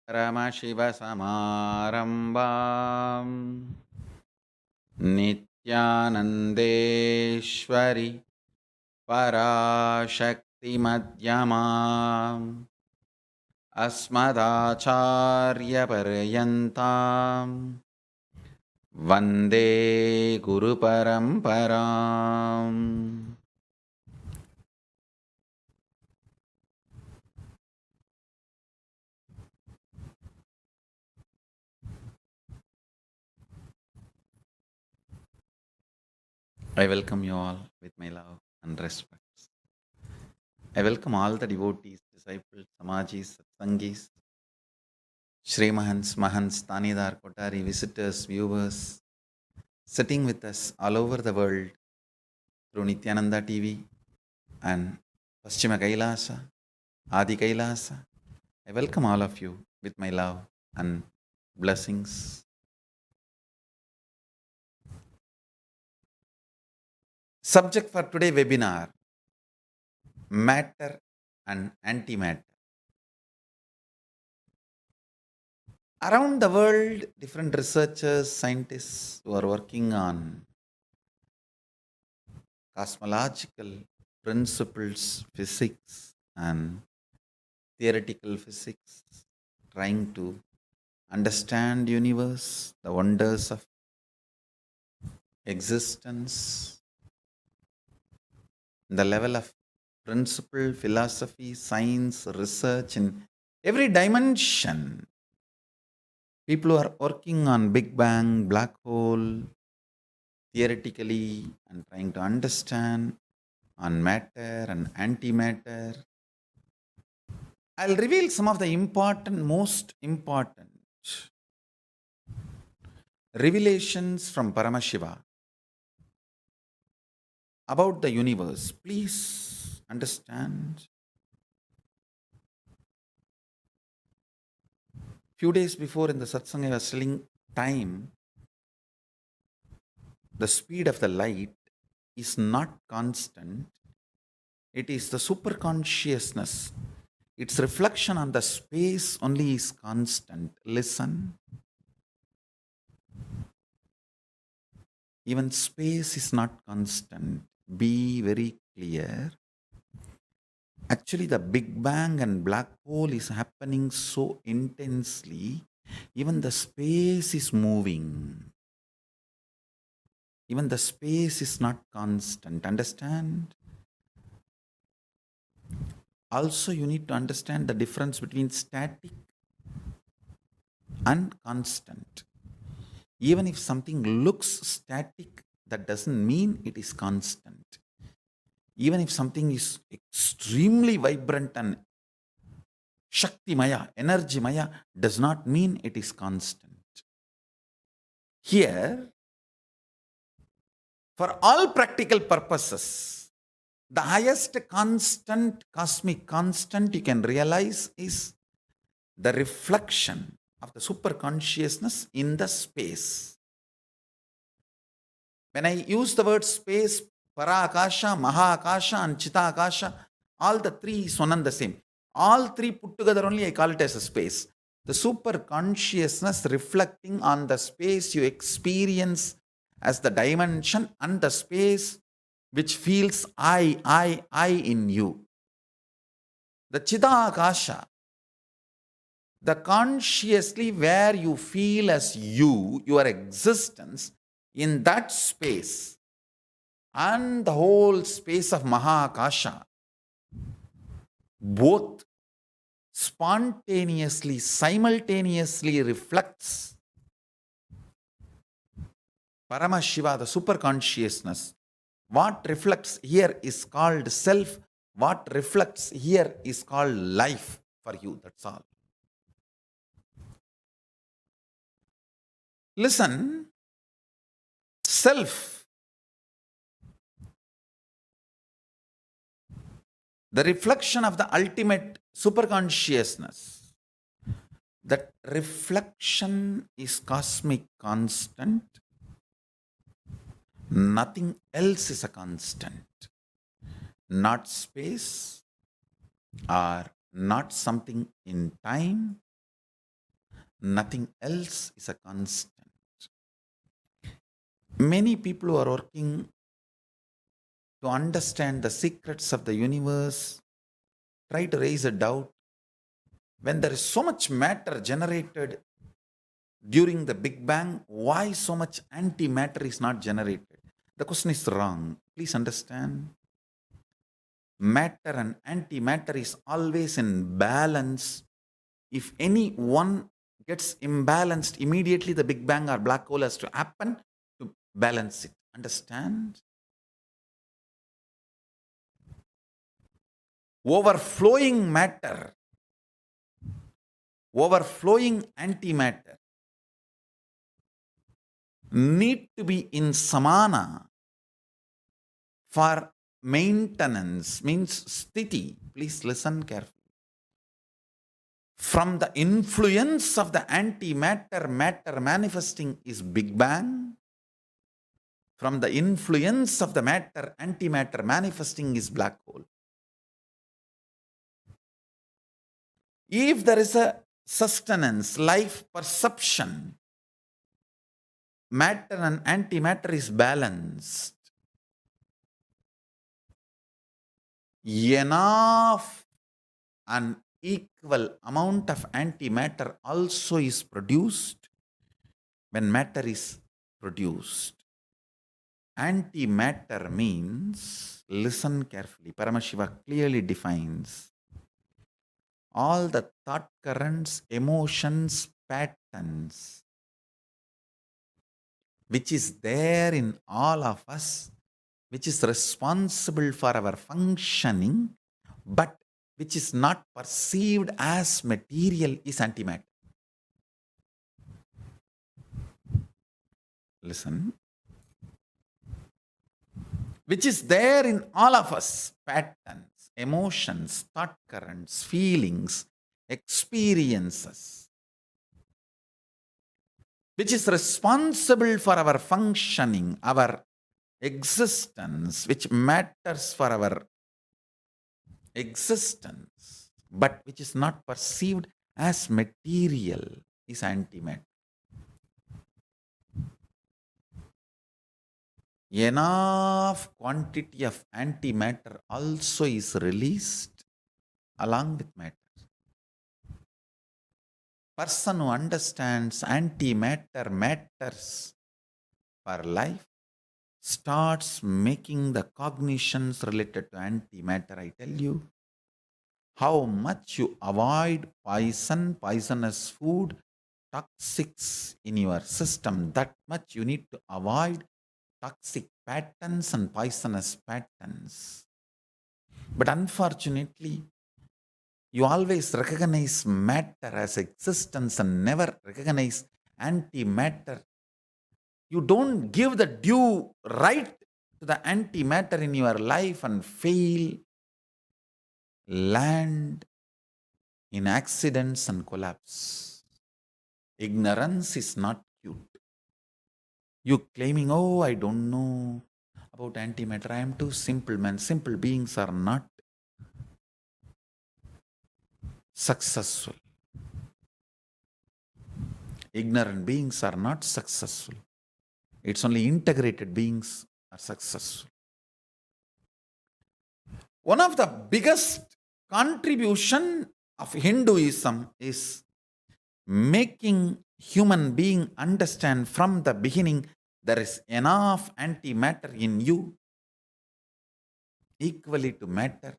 परमशिवसमारम्भाम् नित्यानन्देश्वरि पराशक्तिमध्यमाम् अस्मदाचार्यपर्यन्ताम् वन्दे गुरुपरम्पराम्. I welcome you all with my love and respect. I welcome all the devotees, disciples, Samajis, Satsangis, Shri Mahants, Mahants, Tanidar, Kotari, visitors, viewers, sitting with us all over the world through Nityananda TV and Paschima Kailasa, Adi Kailasa. I welcome all of you with my love and blessings. Subject for today webinar, matter and antimatter. Around the world, different researchers, scientists who are working on cosmological principles, physics and theoretical physics, trying to understand universe, the wonders of existence, the level of principle, philosophy, science, research in every dimension. People who are working on Big Bang, black hole, theoretically and trying to understand on matter and antimatter. I'll reveal some of the most important revelations from Paramashiva about the universe. Please understand. Few days before in the satsang I was telling time, the speed of the light is not constant. It is the superconsciousness. Its reflection on the space only is constant. Listen. Even space is not constant. Be very clear. Actually, the Big Bang and black hole is happening so intensely, even the space is moving. Even the space is not constant. Understand? Also, you need to understand the difference between static and constant. Even if something looks static, that doesn't mean it is constant. Even if something is extremely vibrant and Shakti-maya, energy-maya, does not mean it is constant. Here, for all practical purposes, the highest constant, cosmic constant you can realize is the reflection of the superconsciousness in the space. When I use the word space, Para-akasha, Maha-akasha and Chita-akasha, all the three is one and the same. All three put together only I call it as a space. The super consciousness reflecting on the space you experience as the dimension and the space which feels I in you. The Chidakasha, the consciously where you feel as you, your existence in that space and the whole space of Mahakasha, both spontaneously, simultaneously reflects Paramashiva, the superconsciousness. What reflects here is called self. What reflects here is called life for you. That's all. Listen, self, the reflection of the ultimate superconsciousness. That reflection is cosmic constant. Nothing else is a constant. Not space or not something in time Nothing else is a constant. Many people who are working to understand the secrets of the universe try to raise a doubt. When there is so much matter generated during the Big Bang, why so much antimatter is not generated? The question is wrong. Please understand. Matter and antimatter is always in balance. If any one gets imbalanced, immediately the Big Bang or black hole has to happen to balance it. Understand? Overflowing matter, overflowing antimatter need to be in samana for maintenance, means sthiti. Please listen carefully. From the influence of the antimatter, matter manifesting is Big Bang. From the influence of the matter, antimatter manifesting is black hole. If there is a sustenance, life perception, matter and antimatter is balanced, enough and equal amount of antimatter also is produced when matter is produced. Antimatter means, listen carefully, Paramashiva clearly defines all the thought currents, emotions, patterns, which is there in all of us, which is responsible for our functioning, but which is not perceived as material, is antimatter. Listen. Which is there in all of us, patterns, emotions, thought currents, feelings, experiences, which is responsible for our functioning, our existence, which matters for our existence, but which is not perceived as material, is antimatter. Enough quantity of antimatter also is released along with matter. Person who understands antimatter matters for life starts making the cognitions related to antimatter. I tell you, how much you avoid poison, poisonous food, toxics in your system, that much you need to avoid toxic patterns and poisonous patterns. But unfortunately, you always recognize matter as existence and never recognize antimatter. You don't give the due right to the antimatter in your life and fail, land in accidents and collapse. Ignorance is not cute. You claiming, oh, I don't know about antimatter, I am too simple, man. Simple beings are not successful. Ignorant beings are not successful. It's only integrated beings are successful. One of the biggest contribution of Hinduism is making human being understand from the beginning there is enough antimatter in you equally to matter.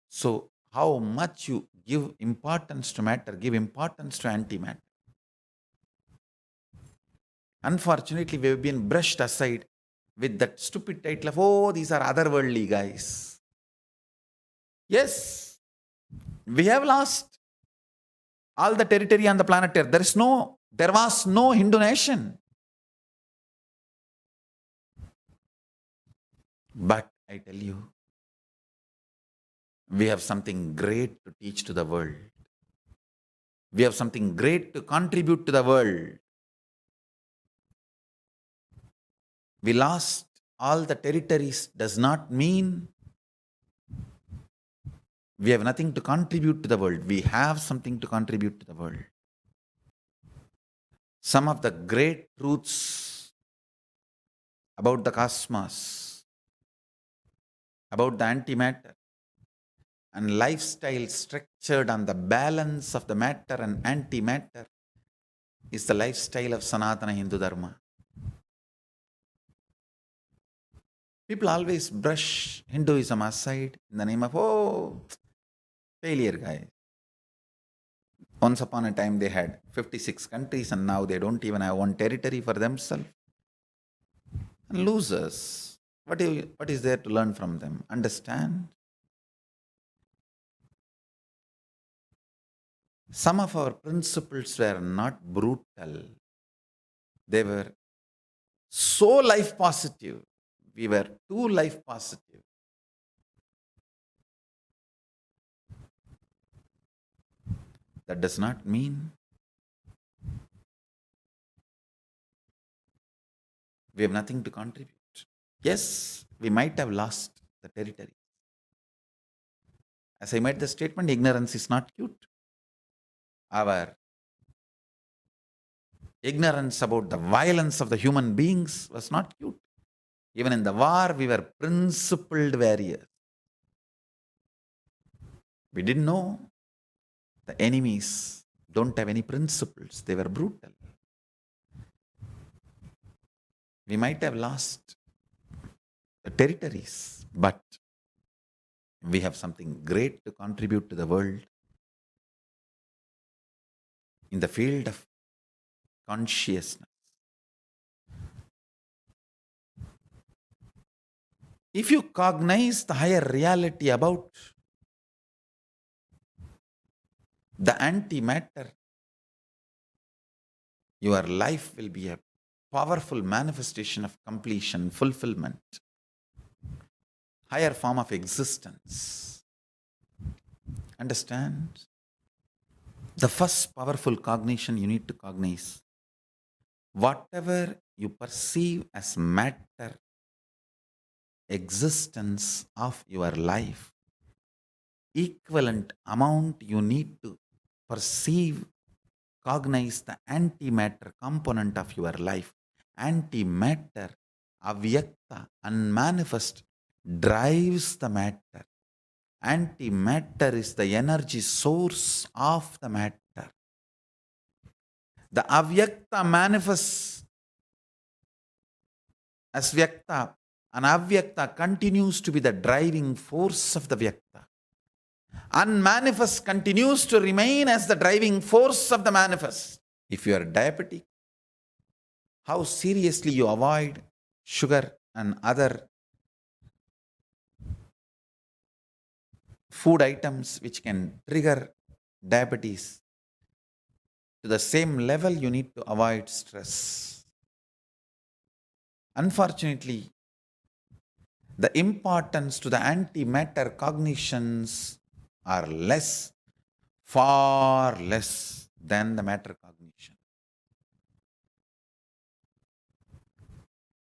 So how much you give importance to matter, give importance to antimatter. Unfortunately, we have been brushed aside with that stupid title of, oh, these are otherworldly guys. Yes, we have lost all the territory on the planet Earth. There was no Hindu nation. But I tell you, we have something great to teach to the world. We have something great to contribute to the world. We lost all the territories does not mean we have nothing to contribute to the world. We have something to contribute to the world. some of the great truths about the cosmos, about the antimatter, and lifestyle structured on the balance of the matter and antimatter is the lifestyle of Sanatana Hindu Dharma. People always brush Hinduism aside in the name of, failure, guy. Once upon a time they had 56 countries and now they don't even have one territory for themselves. And losers. What is there to learn from them? Understand? Some of our principles were not brutal. They were so life positive. We were too life positive. That does not mean we have nothing to contribute. Yes, we might have lost the territory. As I made the statement, ignorance is not cute. Our ignorance about the violence of the human beings was not cute. Even in the war, we were principled warriors. We didn't know the enemies don't have any principles. They were brutal. We might have lost the territories, but we have something great to contribute to the world in the field of consciousness. If you cognize the higher reality about the antimatter, your life will be a powerful manifestation of completion, fulfillment, higher form of existence. Understand? The first powerful cognition you need to cognize, whatever you perceive as matter, existence of your life, equivalent amount you need to perceive, cognize the antimatter component of your life. Antimatter, avyakta, unmanifest, drives the matter. Antimatter is the energy source of the matter. The avyakta manifests as vyakta, and avyakta continues to be the driving force of the vyakta. Unmanifest continues to remain as the driving force of the manifest. If you are diabetic, how seriously you avoid sugar and other food items which can trigger diabetes. To the same level, you need to avoid stress. Unfortunately, the importance to the antimatter cognitions are less, far less than the matter cognition.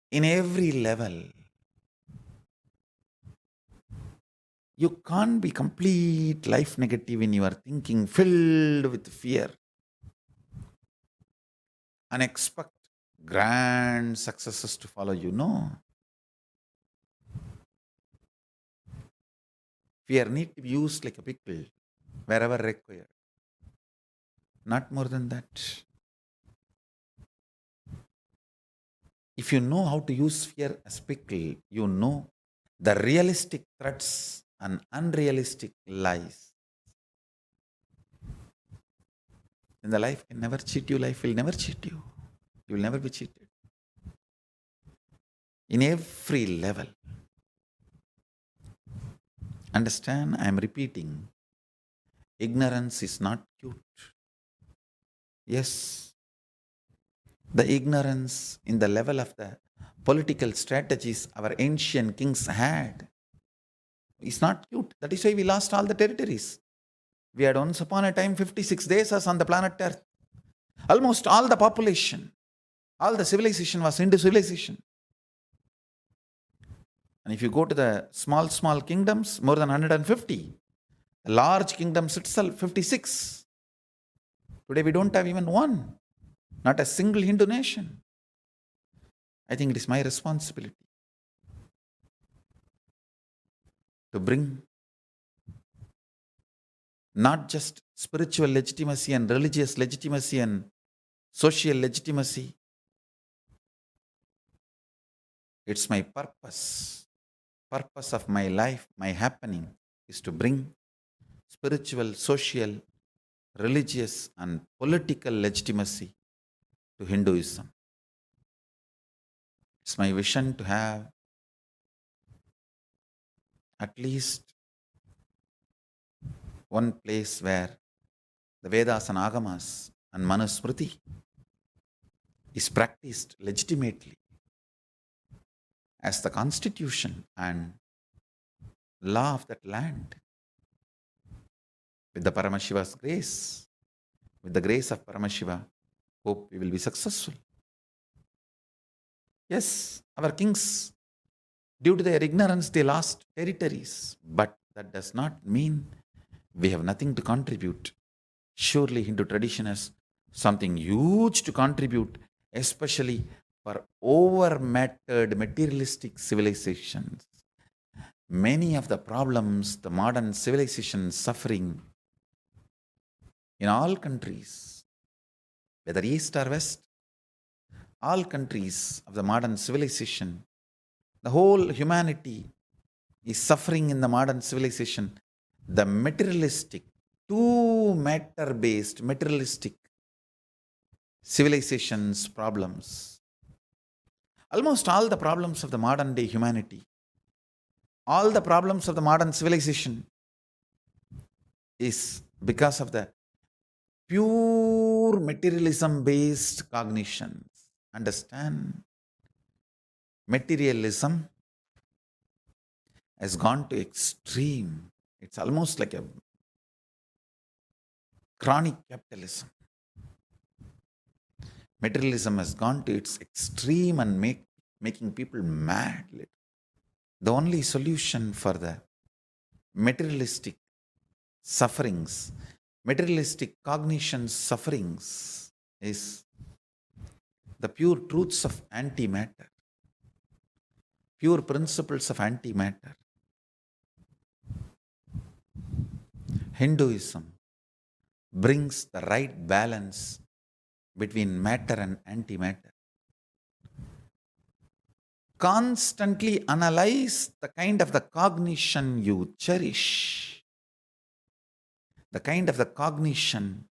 In every level, you can't be complete life negative in your thinking, filled with fear, and expect grand successes to follow you. No. Fear need to be used like a pickle wherever required. Not more than that. If you know how to use fear as pickle, you know the realistic threats and unrealistic lies. And the life can never cheat you. Life will never cheat you. You will never be cheated. In every level. Understand? I am repeating. Ignorance is not cute. Yes. The ignorance in the level of the political strategies our ancient kings had is not cute. That is why we lost all the territories. We had once upon a time 56 desas on the planet Earth. Almost all the population, all the civilization was Hindu civilization. And if you go to the small kingdoms, more than 150. The large kingdoms itself, 56. Today we don't have even one. not a single Hindu nation. I think it is my responsibility to bring not just spiritual legitimacy and religious legitimacy and social legitimacy. It's my purpose. Purpose of my life, my happening is to bring spiritual, social, religious, and political legitimacy to Hinduism. It's my vision to have at least one place where the Vedas and Agamas and Manusmriti is practiced legitimately as the constitution and law of that land. With the Paramashiva's grace, with the grace of Paramashiva, hope we will be successful. Yes, our kings, due to their ignorance, they lost territories, but that does not mean we have nothing to contribute. Surely Hindu tradition has something huge to contribute, especially for over-mattered materialistic civilizations. Many of the problems the modern civilization is suffering in all countries, whether east or west, all countries of the modern civilization, the whole humanity is suffering in the modern civilization. The materialistic, too matter-based, materialistic civilization's problems. Almost all the problems of the modern day humanity, all the problems of the modern civilization is because of the pure materialism-based cognitions. Understand? Materialism has gone to extreme. It's almost like a chronic capitalism. Materialism has gone to its extreme and making people mad. The only solution for the materialistic sufferings, materialistic cognition sufferings is the pure truths of antimatter, pure principles of antimatter. Hinduism brings the right balance between matter and antimatter. Constantly analyze the kind of the cognition you cherish, the kind of the cognition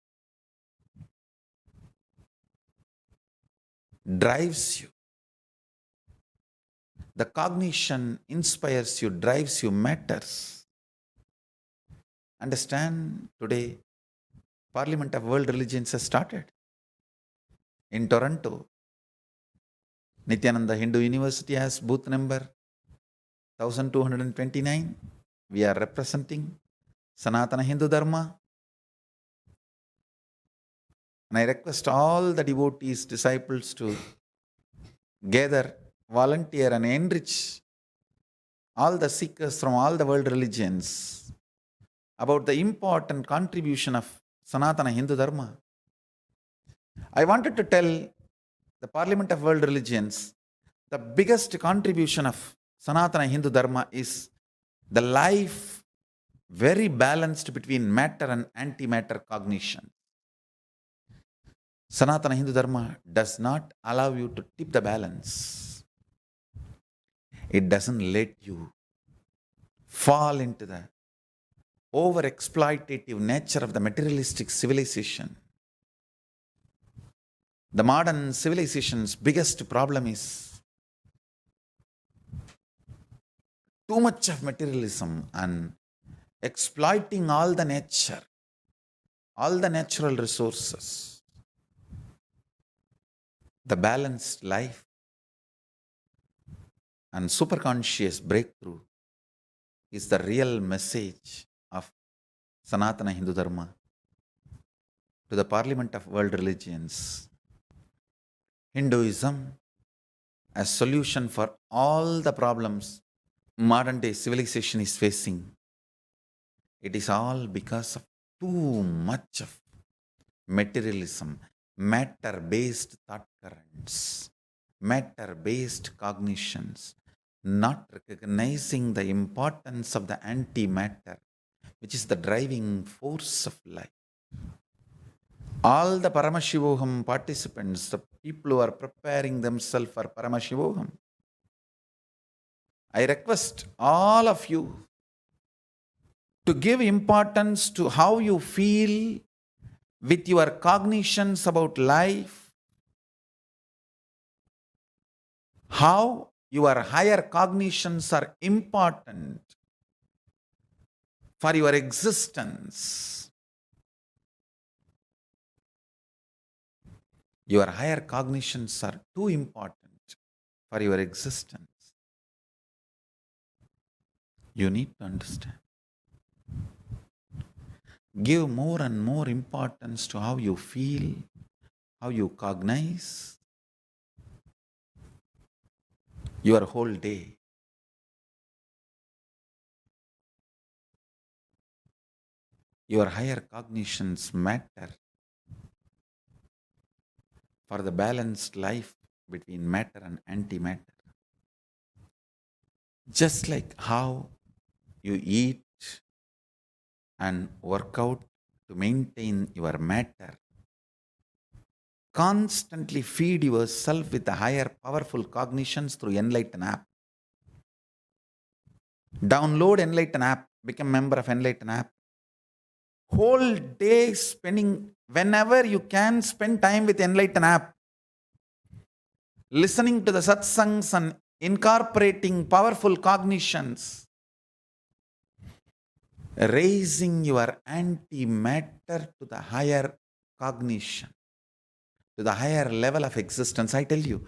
drives you. The cognition inspires you, drives you, matters. Understand, today, Parliament of World Religions has started in Toronto. Nityananda Hindu University has booth number 1229. We are representing Sanatana Hindu Dharma. And I request all the devotees, disciples to gather, volunteer and enrich all the seekers from all the world religions about the important contribution of Sanatana Hindu Dharma. I wanted to tell the Parliament of World Religions, the biggest contribution of Sanatana Hindu Dharma is the life very balanced between matter and antimatter cognition. Sanatana Hindu Dharma does not allow you to tip the balance. It doesn't let you fall into the over-exploitative nature of the materialistic civilization. The modern civilization's biggest problem is too much of materialism and exploiting all the nature, all the natural resources. The balanced life and superconscious breakthrough is the real message of Sanatana Hindu Dharma to the Parliament of World Religions. Hinduism as solution for all the problems modern day civilization is facing. It is all because of too much of materialism. matter-based thought currents, matter-based cognitions, not recognizing the importance of the antimatter, which is the driving force of life. All the Paramashivoham participants, the people who are preparing themselves for Paramashivoham, I request all of you to give importance to how you feel with your cognitions about life, how your higher cognitions are important for your existence. Your higher cognitions are too important for your existence. You need to understand. Give more and more importance to how you feel, how you cognize your whole day. Your higher cognitions matter for the balanced life between matter and antimatter. Just like how you eat and work out to maintain your matter, constantly feed yourself with the higher powerful cognitions through Enlighten app. Download Enlighten app, become member of Enlighten app. Whole day spending, whenever you can, spend time with Enlighten app. Listening to the satsangs and incorporating powerful cognitions. Raising your antimatter to the higher cognition, to the higher level of existence. I tell you,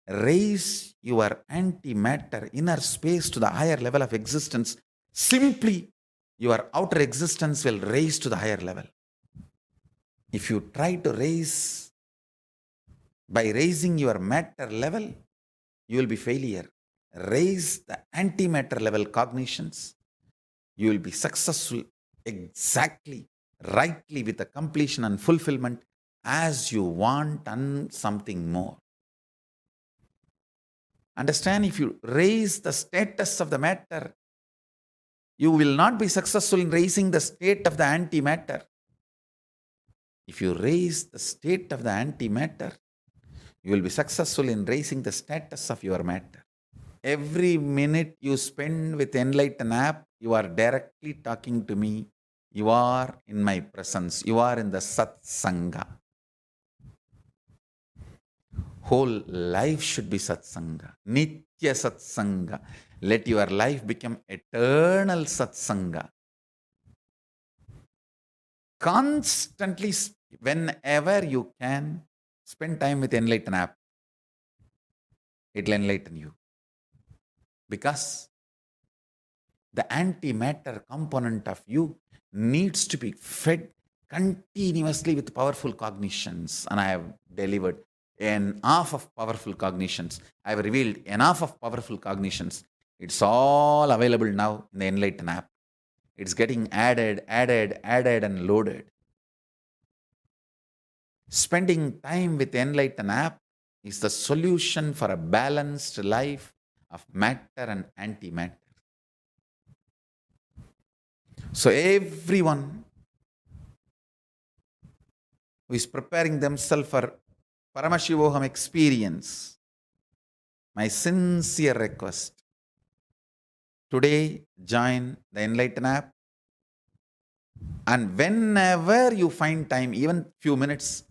raise your antimatter, inner space to the higher level of existence. Simply, your outer existence will raise to the higher level. If you try to raise by raising your matter level, you will be failure. Raise the antimatter level cognitions. You will be successful exactly, rightly, with the completion and fulfillment as you want and something more. Understand, if you raise the status of the matter, you will not be successful in raising the state of the antimatter. If you raise the state of the antimatter, you will be successful in raising the status of your matter. Every minute you spend with Enlighten app, you are directly talking to me. You are in my presence. You are in the Satsanga. Whole life should be Satsanga. Nitya Satsanga. Let your life become eternal Satsanga. Constantly, whenever you can, spend time with Enlighten app. It will enlighten you. Because the antimatter component of you needs to be fed continuously with powerful cognitions. And I have delivered enough of powerful cognitions. I have revealed enough of powerful cognitions. It's all available now in the Enlighten app. It's getting added and loaded. Spending time with Enlighten app is the solution for a balanced life of matter and antimatter. So everyone who is preparing themselves for Paramashivoham experience, my sincere request, today join the Enlighten app, and whenever you find time, even few minutes,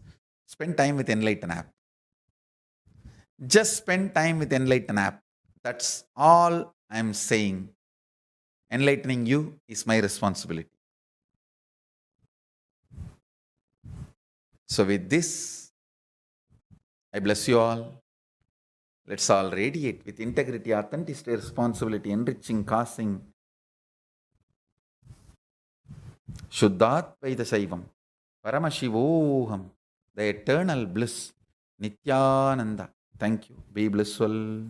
spend time with Enlighten app. Just spend time with Enlighten app. That's all I'm saying. Enlightening you is my responsibility. So with this, I bless you all. Let's all radiate with integrity, authenticity, responsibility, enriching, causing Shuddhatvaita Saivam, Paramashivoham, the eternal bliss, Nityananda. Thank you. Be blissful.